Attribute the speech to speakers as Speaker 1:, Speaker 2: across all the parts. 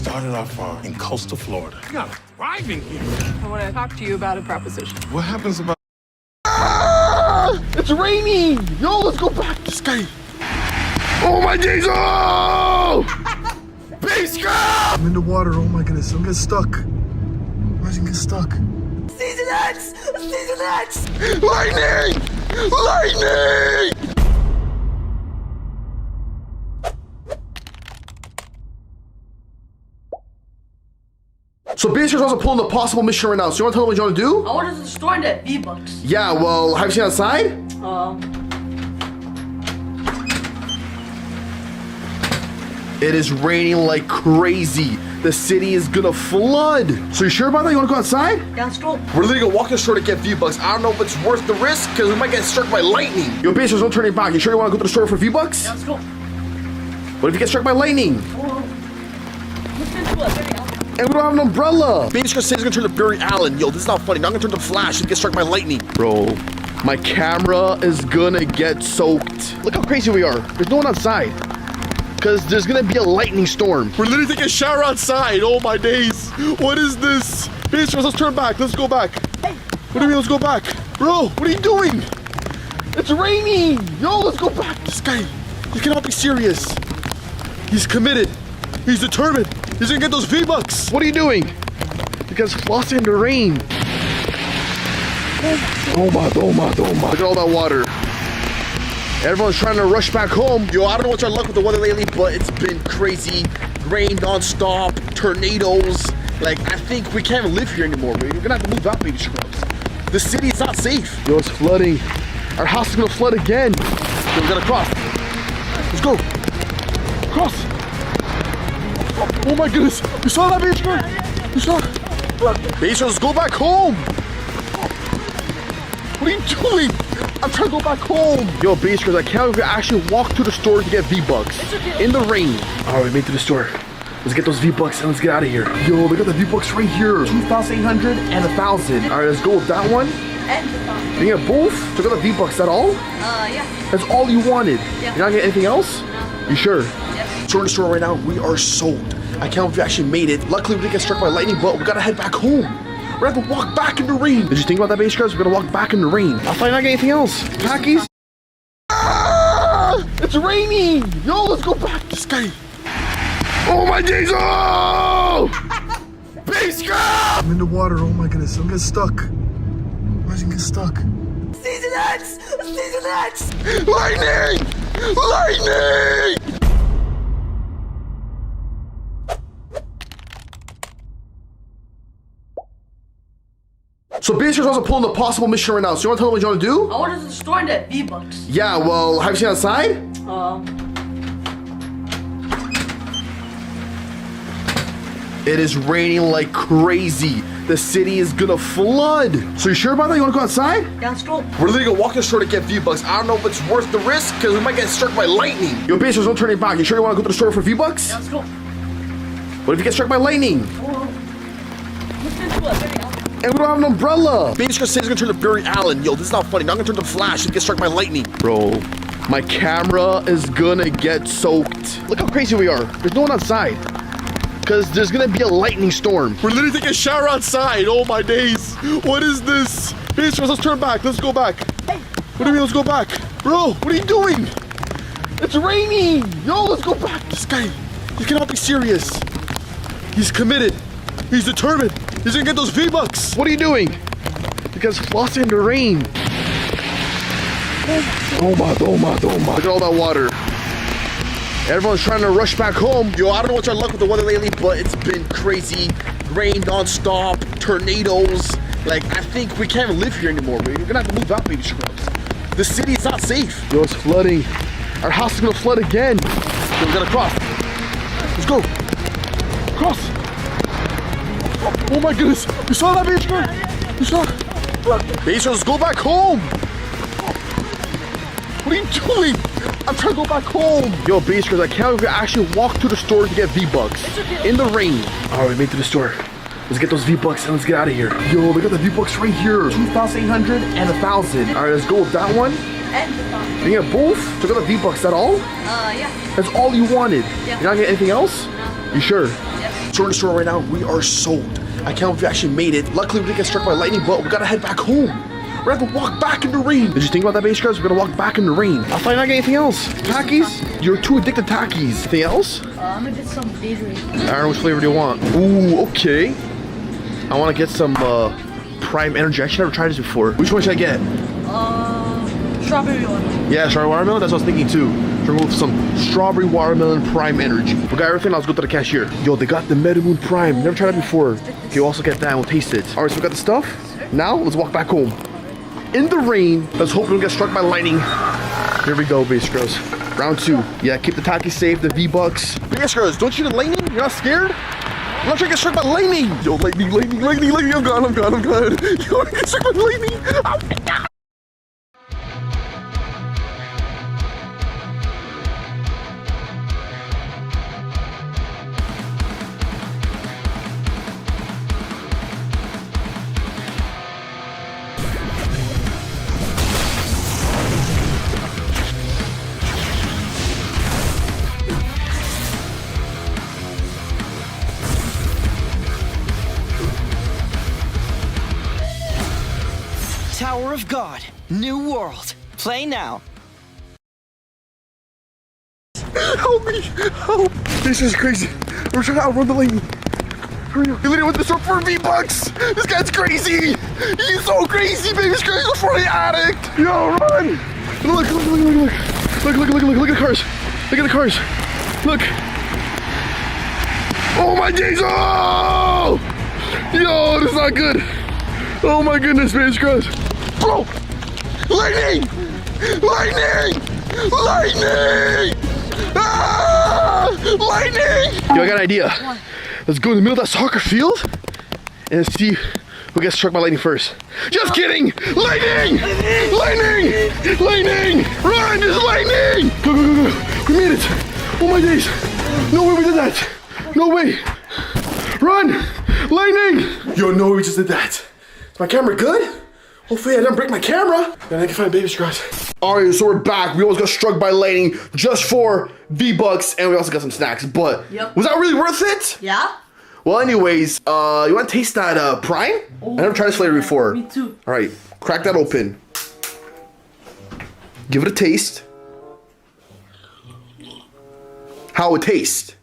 Speaker 1: started off in coastal Florida. You got thriving here.
Speaker 2: I want to talk to you about a proposition.
Speaker 1: What happens about...
Speaker 3: It's raining! Yo, let's go back! This guy... Oh my days! Oh! Base I'm in the water, oh my goodness, I'm getting stuck. Why is he getting stuck?
Speaker 4: Season X! Season X!
Speaker 3: Lightning! Lightning! So basically, I was pulling the possible mission right now. So you want to tell them what you want to do?
Speaker 4: I wanted to destroy that V-Bucks.
Speaker 3: Yeah, well, have you seen outside? It is raining like crazy. The city is gonna flood. So you sure about that? You wanna go outside?
Speaker 4: Yeah, let's go.
Speaker 3: We're literally gonna walk the store to get V-Bucks. I don't know if it's worth the risk because we might get struck by lightning. Yo, bitch, there's no turning back. You sure you wanna go to the store for V-Bucks?
Speaker 4: Yeah, let's go.
Speaker 3: What if you get struck by lightning?
Speaker 4: Let's get into it.
Speaker 3: And we don't have an umbrella. Baby's gonna say he's gonna turn to Barry Allen. Yo, this is not funny. Now I'm gonna turn to Flash and get struck by lightning. Bro, my camera is gonna get soaked. Look how crazy we are. There's no one outside. Because there's gonna be a lightning storm. We're literally taking a shower outside. Oh my days. What is this? Bitch, let's turn back. Let's go back.
Speaker 4: Hey.
Speaker 3: What do you mean, let's go back? Bro, what are you doing? It's raining. Yo, let's go back. This guy, he cannot be serious. He's committed. He's determined. He's gonna get those V-Bucks. What are you doing? Because flossing in the rain. Oh my. Look at all that water. Everyone's trying to rush back home. Yo, I don't know what's our luck with the weather lately, but it's been crazy. Rain non-stop, tornadoes. Like, I think we can't live here anymore, baby. We're gonna have to move out, baby scrubs. The city is not safe. Yo, it's flooding. Our house is gonna flood again. Yo, we gotta cross. Let's go. Cross. Oh my goodness. You saw that, baby scrub? You saw it? Baby scrub, let's go back home. What are you doing? I'm trying to go back home. Yo, Basers, I can't actually walk to the store to get V-Bucks in the rain. All right, we made it to the store. Let's get those V-Bucks and let's get out of here. Yo, they got the V-Bucks right here. 2,800 and 1,000. All right, let's go with that one.
Speaker 4: And
Speaker 3: You get both? So I got the V-Bucks, that all?
Speaker 4: yeah.
Speaker 3: That's all you wanted?
Speaker 4: Yeah.
Speaker 3: You're not getting anything else?
Speaker 4: No.
Speaker 3: You sure?
Speaker 4: Yes.
Speaker 3: So we're in the store right now. We are sold. I can't believe we actually made it. Luckily, we didn't get struck by lightning, but we gotta head back home. We're gonna have to walk back in the rain. Did you think about that, base guys? We're gonna walk back in the rain. I'll find not get anything else. Khakis. It's raining. Yo, let's go back. This guy. Oh my days. Oh! Base girl! I'm in the water. Oh my goodness. I'm getting stuck. Why is he getting stuck?
Speaker 4: Season X! Season X!
Speaker 3: Lightning! Lightning! So basically, I was pulling the possible mission right now. So you want to tell them what you want to do?
Speaker 4: I wanted to destroy that V-Bucks.
Speaker 3: Yeah, well, have you seen outside? It is raining like crazy. The city is gonna flood. So you sure about that? You wanna go outside?
Speaker 4: Yeah, let's go.
Speaker 3: We're literally gonna walk the store to get V-Bucks. I don't know if it's worth the risk because we might get struck by lightning. Yo, bitch, there's no turning back. You sure you wanna go to the store for V-Bucks?
Speaker 4: Yeah, let's go.
Speaker 3: What if you get struck by lightning?
Speaker 4: Let's get into it.
Speaker 3: And we don't have an umbrella. Baby's gonna say he's gonna turn to Barry Allen. Yo, this is not funny. Now I'm gonna turn to Flash and get struck by lightning. Bro, my camera is gonna get soaked. Look how crazy we are. There's no one outside. Because there's gonna be a lightning storm. We're literally taking a shower outside. Oh my days. What is this? Bitch, let's turn back. Let's go back.
Speaker 4: Hey.
Speaker 3: What do you mean, let's go back? Bro, what are you doing? It's raining. Yo, let's go back. This guy, he cannot be serious. He's committed. He's determined. He's gonna get those V-Bucks. What are you doing? Because flossing in the rain. Oh my. Look at all that water. Everyone's trying to rush back home. Yo, I don't know what's our luck with the weather lately, but it's been crazy. Rain non-stop, tornadoes. Like, I think we can't live here anymore, baby. We're gonna have to move out, baby scrubs. The city is not safe. Yo, it's flooding. Our house is gonna flood again. Yo, we gotta cross. Let's go. Cross. Oh my goodness. You saw that, baby scrub? You saw it? Baby scrub, let's go back home. What are you doing? I'm trying to go back home. Yo, Basers, I can't believe we actually walk to the store to get V-Bucks in the rain. All right, we made it to the store. Let's get those V-Bucks and let's get out of here. Yo, they got the V-Bucks right here. 2,800 and 1,000. All right, let's go with that one.
Speaker 4: And
Speaker 3: You get both? So I got the V-Bucks, that all?
Speaker 4: yeah.
Speaker 3: That's all you wanted?
Speaker 4: Yeah.
Speaker 3: You're not getting anything else?
Speaker 4: No.
Speaker 3: You sure?
Speaker 4: Yes.
Speaker 3: So we're in the store right now. We are sold. I can't believe we actually made it. Luckily, we didn't get struck by lightning, but we gotta head back home. We're gonna have to walk back in the rain. Did you think about that, base guys? We're gonna walk back in the rain. I'll find out anything else. Takis? You're too addicted to Takis. Anything else?
Speaker 4: I'm gonna get some Gatorade.
Speaker 3: I don't know which flavor do you want. Ooh, okay. I want to get some Prime Energy. I actually never tried this before. Which one should I get?
Speaker 4: Strawberry one.
Speaker 3: Yeah, strawberry watermelon. That's what I was thinking too. So we're going with some strawberry watermelon Prime Energy. We got everything. Let's go to the cashier. Yo, they got the Metamoon Prime. Never tried that before. Okay, we'll also get that and we'll taste it. All right, so we got the stuff. Now let's walk back home. In the rain. Let's hope we don't get struck by lightning. Here we go, base girls. Round 2. Yeah, keep the Takis safe. The V-Bucks. Base girls, don't you need lightning? You're not scared? I'm not trying to get struck by lightning. Yo, lightning, lightning, lightning, lightning. I'm gone, I'm gone, I'm gone. Yo, I get struck by lightning. Oh my God.
Speaker 5: Tower of God, New World. Play now.
Speaker 3: Help me! Help! This is crazy. We're trying to outrun the lightning. Hurry up. He literally went to the store for V-Bucks. This guy's crazy. He's so crazy, baby. He's crazy for the addict. Yo, run! Look, look, look, look, look. Look, look, look, look, look at the cars. Look at the cars. Look. Oh my days! Oh! Yo, this is not good. Oh my goodness, man, it's gross. Bro! Lightning! Lightning! Lightning! Ah! Lightning! Yo, I got an idea. Let's go in the middle of that soccer field and see who gets struck by lightning first. Just kidding! Lightning! Lightning! Lightning! Run! There's lightning! Go, go, go, go! We made it! Oh my days! No way we did that! No way! Run! Lightning! Yo, no way we just did that. Is my camera good? Hopefully I didn't break my camera. Then I can find baby scratch. Alright, so we're back. We almost got struck by lightning just for V-Bucks, and we also got some snacks. But was that really worth it?
Speaker 4: Yeah?
Speaker 3: Well, anyways, you want to taste that Prime? I never tried this flavor before.
Speaker 4: Me too.
Speaker 3: Alright, crack that open. Give it a taste. How it tastes.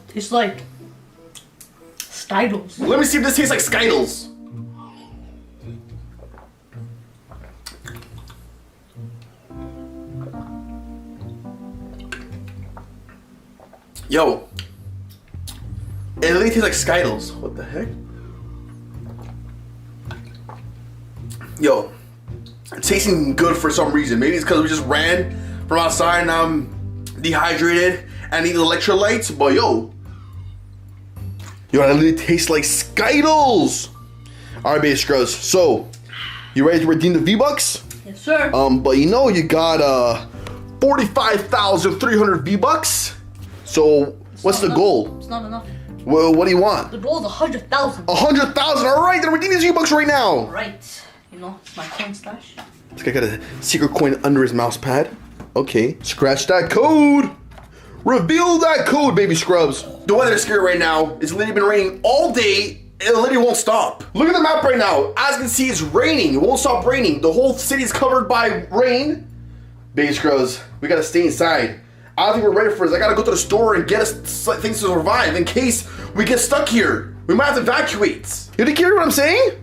Speaker 4: Tastes like Skittles.
Speaker 3: Let me see if this tastes like Skittles. Yo, it literally tastes like Skittles. What the heck? Yo, it's tasting good for some reason. Maybe it's because we just ran from outside and I'm dehydrated and need electrolytes. But yo, it literally tastes like Skittles. All right, base scrubs. So, you ready to redeem the V-Bucks?
Speaker 4: Yes, sir.
Speaker 3: But you know you got 45,300 V-Bucks. So, what's the goal?
Speaker 4: It's not enough.
Speaker 3: Well, what do you want?
Speaker 4: The goal is 100,000.
Speaker 3: 100,000. All right, then redeem these V-Bucks right now.
Speaker 4: Right. You know, it's my coin stash.
Speaker 3: This guy got a secret coin under his mouse pad. Okay, scratch that code. Reveal that code, baby scrubs. The weather is scary right now. It's literally been raining all day. It literally won't stop. Look at the map right now. As you can see, it's raining. It won't stop raining. The whole city is covered by rain. Baby scrubs, we gotta stay inside. I don't think we're ready for this. I gotta go to the store and get us things to survive in case we get stuck here. We might have to evacuate. You think you hear what I'm saying?